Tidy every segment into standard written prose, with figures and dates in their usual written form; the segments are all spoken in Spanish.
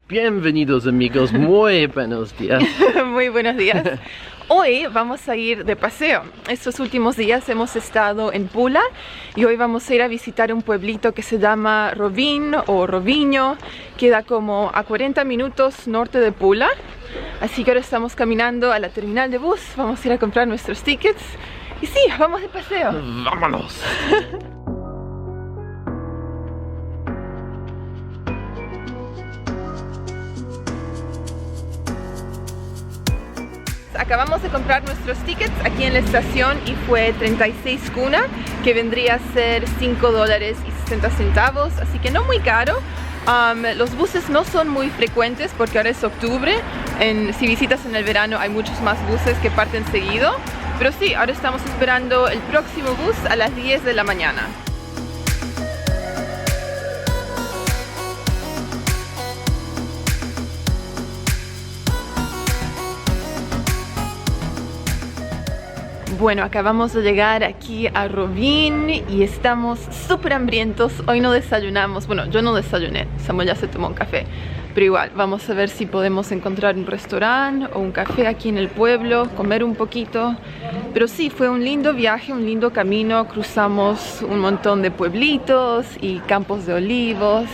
Bienvenidos amigos, muy buenos días. Muy buenos días. Hoy vamos a ir de paseo. Estos últimos días hemos estado en Pula y hoy vamos a ir a visitar un pueblito que se llama Rovinj o Rovinjo. Queda como a 40 minutos norte de Pula. Así que ahora estamos caminando a la terminal de bus. Vamos a ir a comprar nuestros tickets. Y sí, vamos de paseo. Vámonos. Acabamos de comprar nuestros tickets aquí en la estación y fue 36 kuna, que vendría a ser $5.60, así que no muy caro. Los buses no son muy frecuentes porque ahora es octubre. Si visitas en el verano hay muchos más buses que parten seguido. Pero sí, ahora estamos esperando el próximo bus a las 10 de la mañana. Bueno, acabamos de llegar aquí a Rovinj y estamos súper hambrientos. Hoy no desayunamos, bueno, yo no desayuné, Samuel ya se tomó un café. Pero igual, vamos a ver si podemos encontrar un restaurante o un café aquí en el pueblo, comer un poquito. Pero sí, fue un lindo viaje, un lindo camino. Cruzamos un montón de pueblitos y campos de olivos,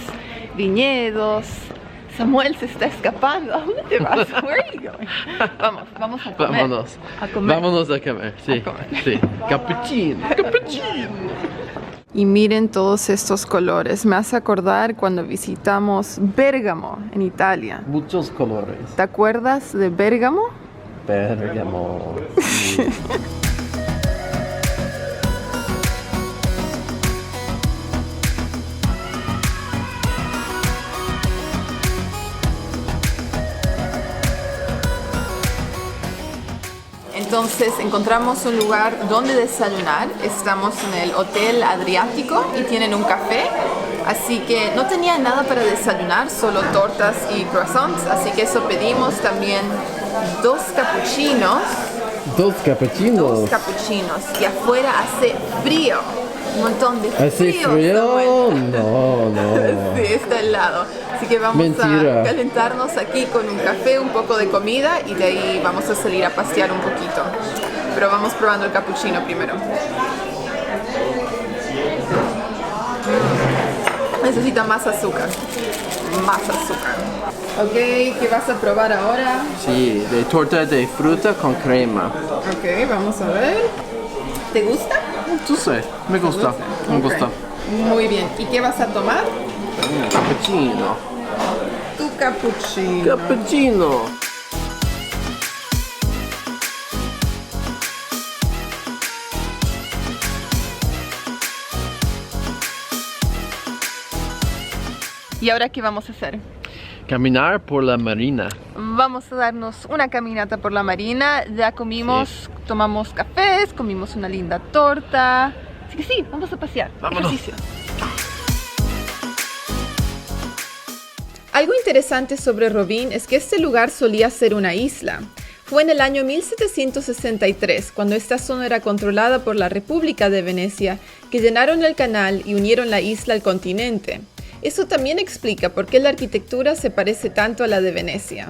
viñedos. Samuel se está escapando. ¿A dónde te vas? Where are you going? Vamos a comer. Vámonos. A comer. Vámonos a comer, sí. A comer. Sí. Cappuccino, cappuccino. Y miren todos estos colores. Me hace acordar cuando visitamos Bérgamo en Italia. Muchos colores. ¿Te acuerdas de Bérgamo? Bergamo. Sí. Entonces encontramos un lugar donde desayunar. Estamos en el Hotel Adriático y tienen un café. Así que no tenía nada para desayunar, solo tortas y croissants. Así que eso pedimos también dos cappuccinos. Dos cappuccinos. Dos cappuccinos. Y afuera hace frío. Un montón de frío. ¿Hace frío? No. Sí, está helado. Así que vamos Mentira. a calentarnos aquí con un café, un poco de comida y de ahí vamos a salir a pasear un poquito. Pero vamos probando el cappuccino primero. Necesita más azúcar. Más azúcar. Ok, ¿qué vas a probar ahora? Sí, de torta de fruta con crema. Ok, vamos a ver. ¿Te gusta? Tú sé, me gusta. Me Ok. gusta. Muy bien. ¿Y qué vas a tomar? Cappuccino. Tu cappuccino. Cappuccino. ¿Y ahora qué vamos a hacer? Caminar por la marina. Vamos a darnos una caminata por la marina. Ya comimos, tomamos cafés, comimos una linda torta. Así que sí, vamos a pasear. Vámonos. Ejercicio. Algo interesante sobre Rovinj es que este lugar solía ser una isla. Fue en el año 1763, cuando esta zona era controlada por la República de Venecia, que llenaron el canal y unieron la isla al continente. Eso también explica por qué la arquitectura se parece tanto a la de Venecia.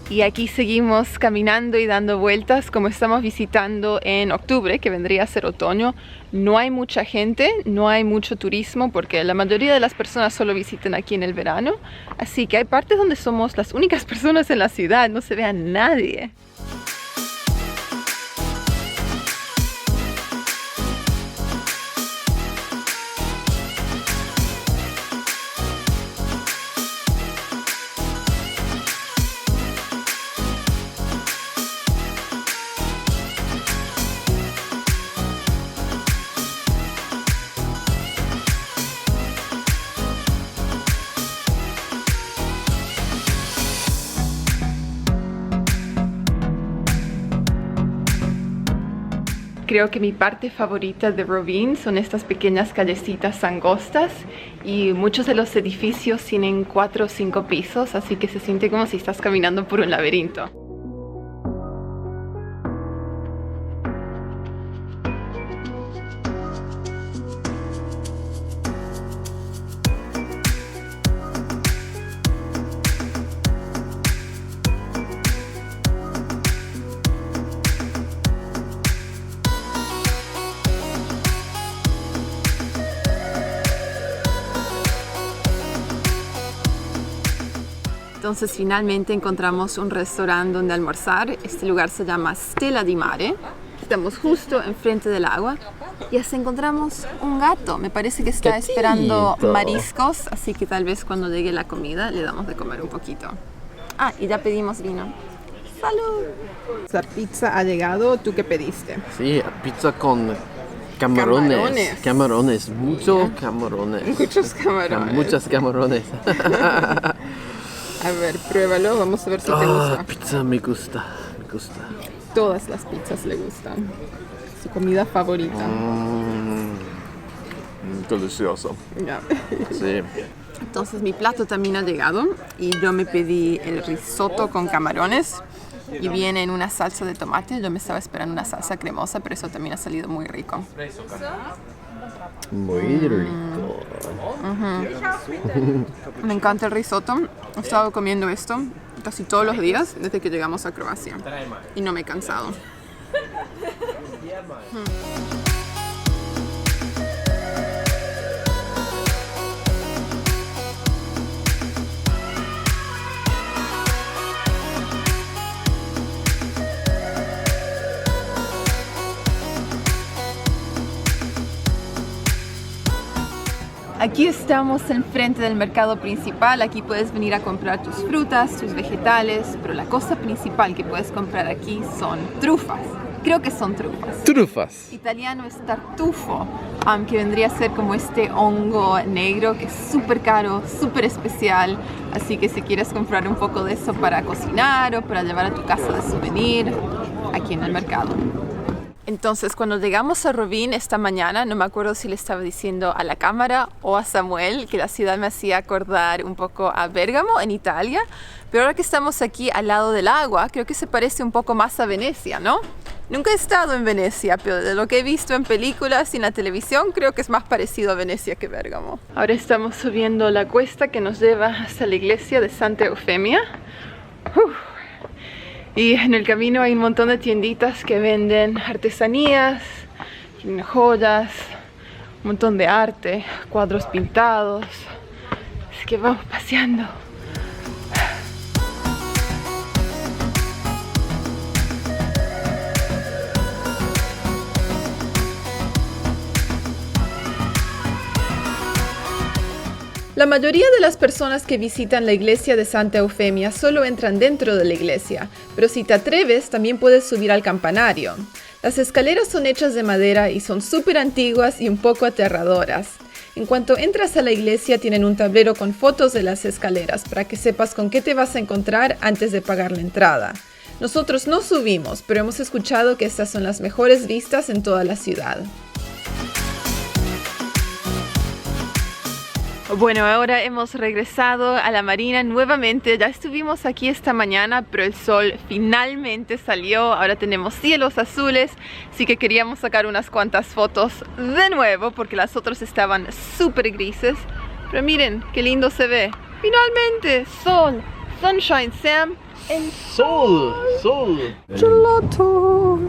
Y aquí seguimos caminando y dando vueltas como estamos visitando en octubre, que vendría a ser otoño. No hay mucha gente, no hay mucho turismo porque la mayoría de las personas solo visitan aquí en el verano. Así que hay partes donde somos las únicas personas en la ciudad, no se ve a nadie. creo que mi parte favorita de Rovinj son estas pequeñas callecitas angostas y muchos de los edificios tienen 4 o 5 pisos, así que se siente como si estás caminando por un laberinto. Entonces finalmente encontramos un restaurante donde almorzar. Este lugar se llama Stella di Mare. Estamos justo enfrente del agua y hasta encontramos un gato. Me parece que está Gatito. esperando mariscos, así que tal vez cuando llegue la comida le damos de comer un poquito. Ah, y ya pedimos vino. ¡Salud! La pizza ha llegado. ¿Tú qué pediste? Sí, pizza con camarones. Camarones. Camarones, muchos camarones. Muchos camarones. Muchos camarones. A ver, pruébalo. Vamos a ver si te gusta. Pizza me gusta, me gusta. Todas las pizzas le gustan. Su comida favorita. Delicioso. Ya. Sí. Entonces mi plato también ha llegado y yo me pedí el risotto con camarones y viene en una salsa de tomate. Yo me estaba esperando una salsa cremosa, pero eso también ha salido muy rico. Muy rico. Me encanta el risotto. He estado comiendo esto casi todos los días desde que llegamos a Croacia y no me he cansado. Aquí estamos enfrente del mercado principal. Aquí puedes venir a comprar tus frutas, tus vegetales, pero la cosa principal que puedes comprar aquí son trufas. Creo que son trufas. Trufas. Italiano es tartufo, que vendría a ser como este hongo negro que es súper caro, súper especial. Así que si quieres comprar un poco de eso para cocinar o para llevar a tu casa de souvenir, aquí en el mercado. Entonces, cuando llegamos a Rovinj esta mañana, no me acuerdo si le estaba diciendo a la cámara o a Samuel que la ciudad me hacía acordar un poco a Bérgamo, en Italia. Pero ahora que estamos aquí al lado del agua, creo que se parece un poco más a Venecia, ¿no? Nunca he estado en Venecia, pero de lo que he visto en películas y en la televisión, creo que es más parecido a Venecia que Bérgamo. Ahora estamos subiendo la cuesta que nos lleva hasta la iglesia de Santa Eufemia. Y en el camino hay un montón de tienditas que venden artesanías, joyas, un montón de arte, cuadros pintados. Así que vamos paseando. La mayoría de las personas que visitan la iglesia de Santa Eufemia solo entran dentro de la iglesia, pero si te atreves también puedes subir al campanario. Las escaleras son hechas de madera y son súper antiguas y un poco aterradoras. En cuanto entras a la iglesia tienen un tablero con fotos de las escaleras para que sepas con qué te vas a encontrar antes de pagar la entrada. Nosotros no subimos, pero hemos escuchado que estas son las mejores vistas en toda la ciudad. Bueno, ahora hemos regresado a la marina nuevamente. Ya estuvimos aquí esta mañana, pero el sol finalmente salió. Ahora tenemos cielos azules, así que queríamos sacar unas cuantas fotos de nuevo porque las otras estaban súper grises. Pero miren, qué lindo se ve. Finalmente, sol, sunshine, Sam. El Sol, sol. gelato.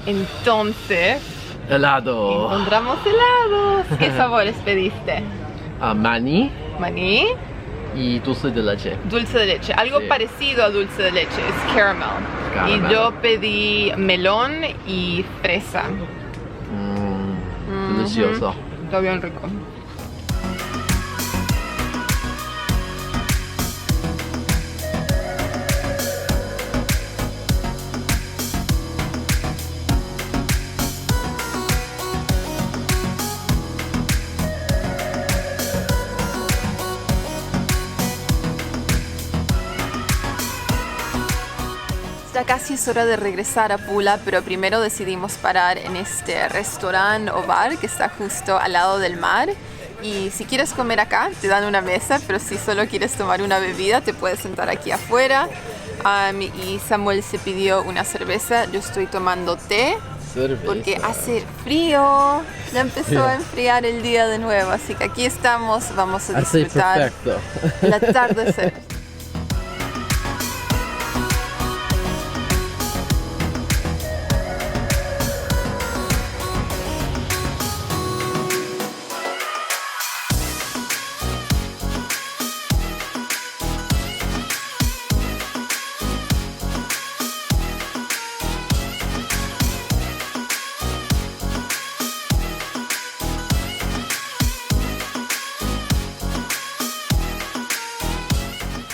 Entonces, Helado. encontramos helados. ¿Qué sabores pediste? Maní Maní, y dulce de leche. dulce de leche. Algo Sí. parecido a dulce de leche, es caramel. Caramel. Y yo pedí melón y fresa. Delicioso. Está bien rico. Ya casi es hora de regresar a Pula, pero primero decidimos parar en este restaurante o bar que está justo al lado del mar. Y si quieres comer acá, te dan una mesa, pero si solo quieres tomar una bebida, te puedes sentar aquí afuera. Y Samuel se pidió una cerveza, yo estoy tomando té. Cerveza. Porque hace frío, ya empezó a enfriar el día de nuevo, así que aquí estamos, vamos a Así disfrutar perfecto. el atardecer.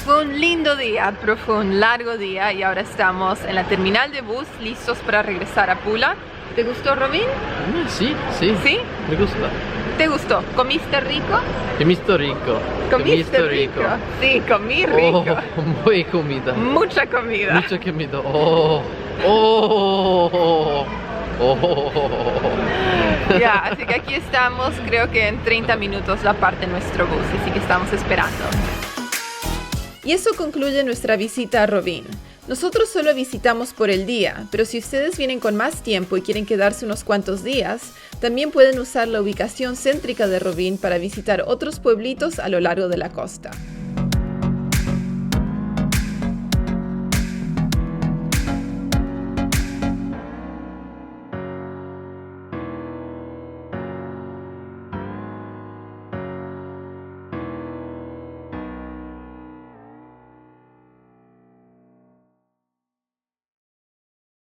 Fue un lindo día, pero fue un largo día y ahora estamos en la terminal de bus listos para regresar a Pula. ¿Te gustó, Robin? Sí, sí. ¿Sí? Me gusta. ¿Te gustó? ¿Comiste rico? Comiste rico. ¿Comiste rico? Sí, comí rico. Oh, muy comida. Mucha comida. Mucha comida. Oh, oh, oh. Ya, así que aquí estamos, creo que en 30 minutos la parte de nuestro bus, así que estamos esperando. Y eso concluye nuestra visita a Rovinj. Nosotros solo visitamos por el día, pero si ustedes vienen con más tiempo y quieren quedarse unos cuantos días, también pueden usar la ubicación céntrica de Rovinj para visitar otros pueblitos a lo largo de la costa.